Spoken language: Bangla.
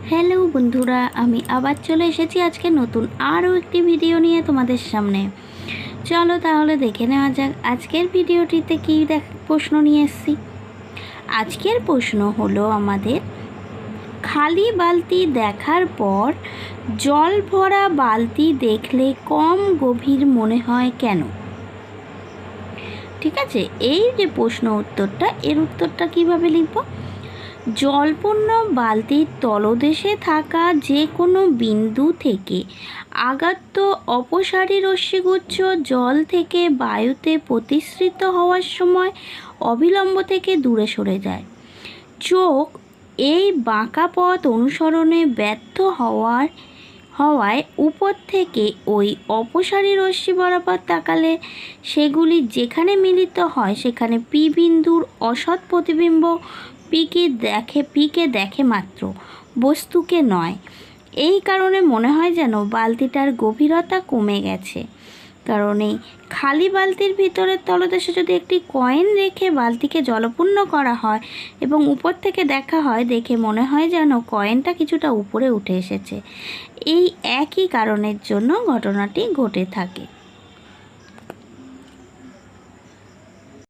হ্যালো বন্ধুরা, আমি আবার চলে এসেছি আজকে নতুন আরও একটি ভিডিও নিয়ে তোমাদের সামনে। চলো তাহলে দেখে নেওয়া যাক আজকের ভিডিওটিতে কী প্রশ্ন নিয়ে এসেছি। আজকের প্রশ্ন হলো আমাদের, খালি বালতি দেখার পর জল ভরা বালতি দেখলে কম গভীর মনে হয় কেন? ঠিক আছে, এই যে প্রশ্ন উত্তরটা, এর উত্তরটা কিভাবে লিখব? জলপূর্ণ বালতির তলদেশে থাকা যে কোনো বিন্দু থেকে আঘাত অপসারী রশ্মিগুচ্ছ জল থেকে বায়ুতে প্রতিসৃত হওয়ার সময় অবিলম্ব থেকে দূরে সরে যায়। চোখ এই বাঁকা পথ অনুসরণে ব্যর্থ হওয়ায় উপর থেকে ওই অপসারী রশ্মি বরাবর তাকালে সেগুলি যেখানে মিলিত হয় সেখানে পি বিন্দুর অসৎ প্রতিবিম্ব পিকে দেখে মাত্র, বস্তুকে নয়। এই কারণে মনে হয় যেন বালতিটার গভীরতা কমে গেছে। কারণ এই খালি বালতির ভিতরের তলদেশে যদি একটি কয়েন রেখে বালতিকে জলপূর্ণ করা হয় এবং উপর থেকে দেখা হয়, দেখে মনে হয় যেন কয়েনটা কিছুটা উপরে উঠে এসেছে। এই একই কারণের জন্য ঘটনাটি ঘটে থাকে।